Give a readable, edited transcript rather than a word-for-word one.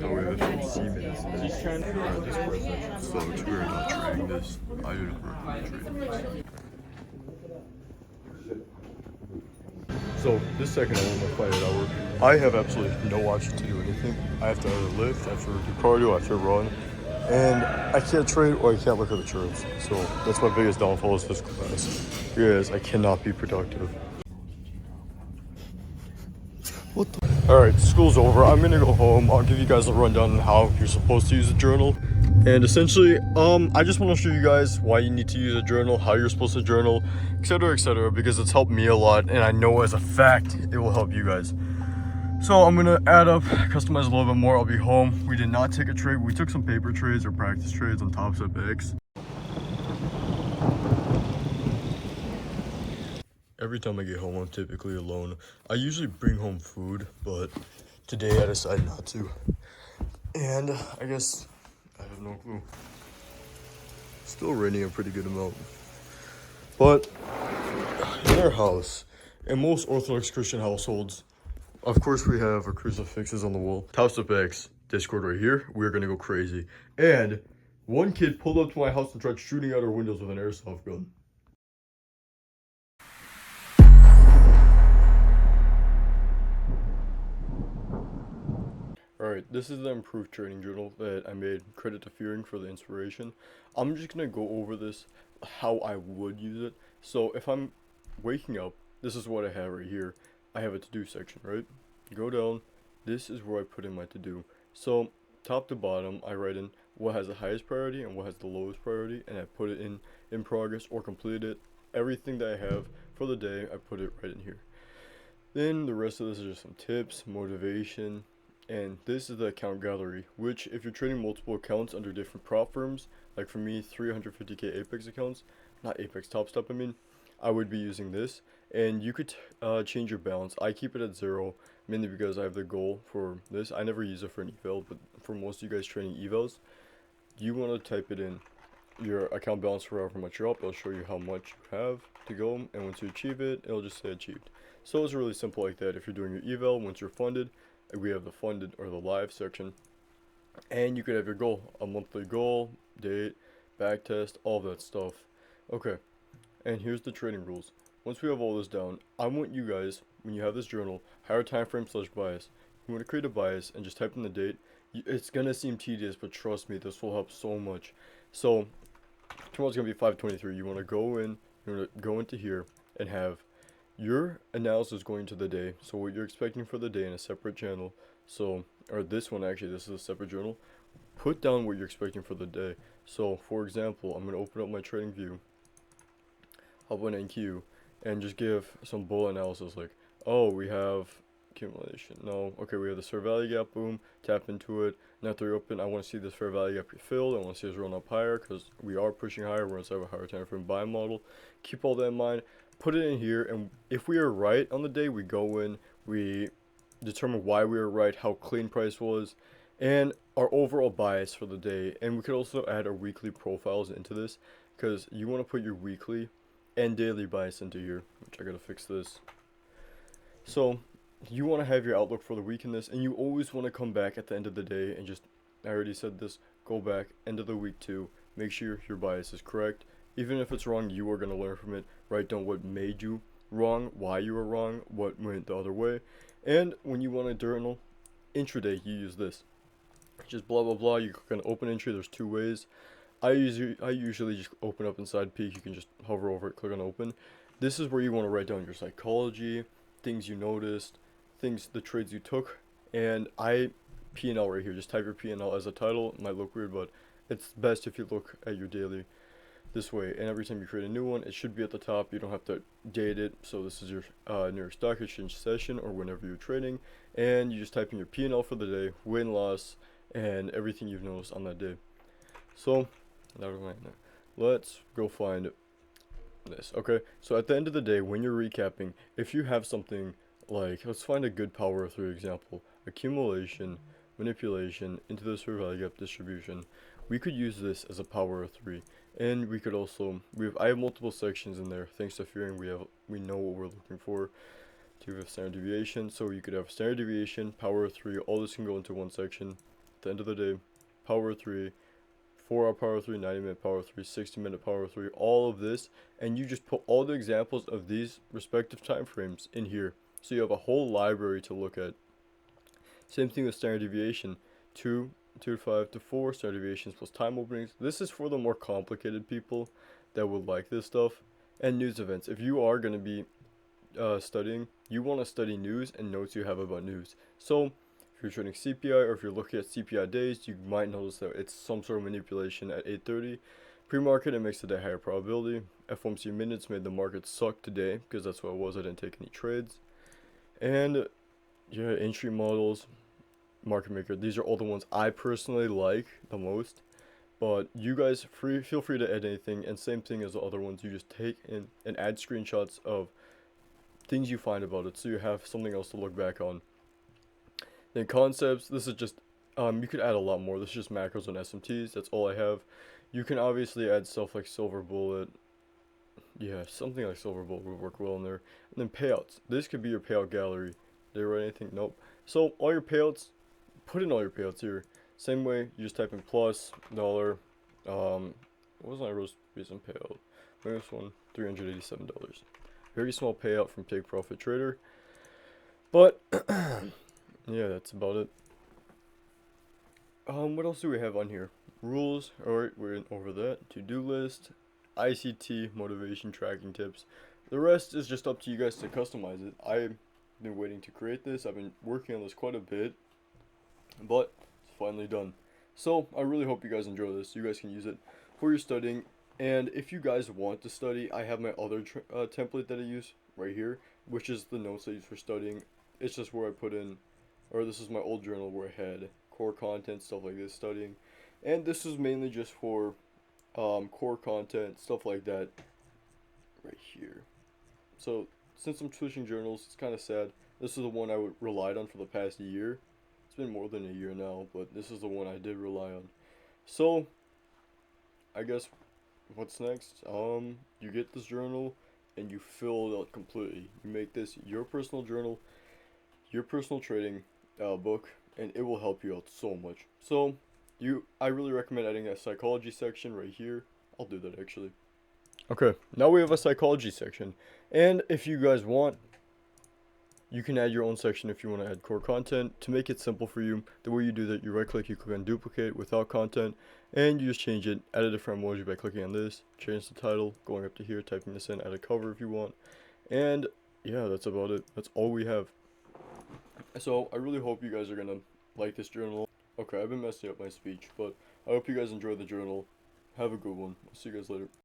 Oh, we have 15 minutes in this Discord session, so we're not trading this. I didn't recommend trading this. So this second I want to fight it out. I have absolutely no option to do anything. I have to either lift, I have to do cardio, I have to run, and I can't trade or I can't look at the charts. So that's my biggest downfall is physical class. Because I cannot be productive. What the? Alright, school's over. I'm gonna go home. I'll give you guys a rundown on how you're supposed to use a journal. And essentially, I just want to show you guys why you need to use a journal, how you're supposed to journal, etc., because it's helped me a lot, and I know as a fact it will help you guys. So I'm gonna add up, customize a little bit more. I'll be home. We did not take a trade. We took some paper trades or practice trades on Top Step X. Every time I get home, I'm typically alone. I usually bring home food, but today I decided not to. And I guess I have no clue. Still raining a pretty good amount. But in our house, in most Orthodox Christian households, of course we have our crucifixes on the wall. Top Step X, Discord right here. We're gonna go crazy. And one kid pulled up to my house and tried shooting out our windows with an airsoft gun. Alright, this is the improved trading journal that I made. Credit to Fearing for the inspiration. I'm just gonna go over this, how I would use it. So if I'm waking up, this is what I have right here. I have a to-do section, right? Go down, this is where I put in my to-do. So top to bottom, I write in what has the highest priority and what has the lowest priority, and I put it in progress or completed it. Everything that I have for the day, I put it right in here. Then the rest of this is just some tips, motivation, and this is the account gallery, which if you're trading multiple accounts under different prop firms, like for me 350k Apex accounts, not Apex, Top Step I would be using this, and you could change your balance. I keep it at 0, mainly because I have the goal for this. I never use it for an eval, but for most of you guys trading evals, you want to type it in your account balance for however much you're up. It'll show you how much you have to go, and once you achieve it, it'll just say achieved. So it's really simple like that. If you're doing your eval, once you're funded, we have the funded or the live section, and you could have your goal, a monthly goal, date, back test, all that stuff. Okay, and here's the trading rules. Once we have all this down, I want you guys, when you have this journal, higher time frame / bias. You want to create a bias and just type in the date. It's gonna seem tedious, but trust me, this will help so much. So tomorrow's gonna be 5/23. You want to go in, you want to go into here and have your analysis going to the day. So what you're expecting for the day in a separate channel. So, or this one actually, this is a separate journal. Put down what you're expecting for the day. So for example, I'm going to open up my trading view, hop on NQ, and just give some bullet analysis like, oh, we have accumulation. No, okay, we have the fair value gap, boom, tap into it. Now after you open, I want to see this fair value gap refilled. I want to see us run up higher because we are pushing higher. We're inside of a higher time frame buy model. Keep all that in mind. Put it in here, and if we are right on the day, we go in, we determine why we were right, how clean price was, and our overall bias for the day. And we could also add our weekly profiles into this, because you want to put your weekly and daily bias into here, which I gotta fix this. So you want to have your outlook for the week in this, and you always want to come back at the end of the day and just, I already said this, go back end of the week too, make sure your bias is correct. Even if it's wrong, you are going to learn from it. Write down what made you wrong, why you were wrong, what went the other way. And when you want to journal intraday, you use this. Just blah blah blah. You click on open entry. There's 2 ways. I usually just open up inside peak. You can just hover over it, click on open. This is where you want to write down your psychology, things you noticed, the trades you took, and P&L right here. Just type your P&L as a title. It might look weird, but it's best if you look at your daily this way, and every time you create a new one, it should be at the top. You don't have to date it. So this is your New York Stock Exchange session or whenever you're trading, and you just type in your P&L for the day, win, loss, and everything you've noticed on that day. So let's go find this. Okay, so at the end of the day, when you're recapping, if you have something like, let's find a good power 3 example, accumulation, manipulation, into the fair value gap distribution, we could use this as a power 3. And we could also, I have multiple sections in there. Thanks to Fearing, we know what we're looking for. Do we have standard deviation? So you could have standard deviation, power of 3, all this can go into one section. At the end of the day, power of 3, 4 hour power of 3, 90-minute power of 3, 60-minute power of 3, all of this, and you just put all the examples of these respective time frames in here. So you have a whole library to look at. Same thing with standard deviation, 2, 2 to 5 to 4, standard deviations plus time openings. This is for the more complicated people that would like this stuff. And news events. If you are going to be studying, you want to study news and notes you have about news. So if you're trading CPI or if you're looking at CPI days, you might notice that it's some sort of manipulation at 8:30. Pre-market, it makes it a higher probability. FOMC minutes made the market suck today because that's what it was. I didn't take any trades. And yeah, entry models, market maker. These are all the ones I personally like the most. But you guys feel free to add anything, and same thing as the other ones. You just take in and add screenshots of things you find about it, so you have something else to look back on. Then concepts. This is just you could add a lot more. This is just macros on SMTs. That's all I have. You can obviously add stuff like silver bullet. Yeah, something like silver bullet would work well in there. And then payouts. This could be your payout gallery. Did I write anything? Nope. So all your payouts, put in all your payouts here. Same way, you just type in plus dollar. What was my most recent payout? My this one, $387. Very small payout from Take Profit Trader. But yeah, that's about it. What else do we have on here? Rules. Alright, we're over that. To-do list, ICT, motivation, tracking tips. The rest is just up to you guys to customize it. I've been waiting to create this. I've been working on this quite a bit, but it's finally done. So I really hope you guys enjoy this. You guys can use it for your studying. And if you guys want to study, I have my other template that I use right here, which is the notes I use for studying. It's just where I put in, or this is my old journal where I had core content, stuff like this, studying. And this is mainly just for core content, stuff like that, right here. So since I'm switching journals, it's kind of sad. This is the one I relied on for the past year. It's been more than a year now, but this is the one I did rely on. So I guess what's next? You get this journal and you fill it out completely. You make this your personal journal, your personal trading book, and it will help you out so much. So I really recommend adding a psychology section right here. I'll do that actually. Okay, now we have a psychology section, and if you guys want, you can add your own section if you want to add core content. To make it simple for you, the way you do that, you right click, you click on duplicate without content, and you just change it, add a different emoji by clicking on this, change the title, going up to here, typing this in, add a cover if you want, and yeah, that's about it. That's all we have. So I really hope you guys are gonna like this journal. Okay, I've been messing up my speech, but I hope you guys enjoy the journal. Have a good one. I'll see you guys later.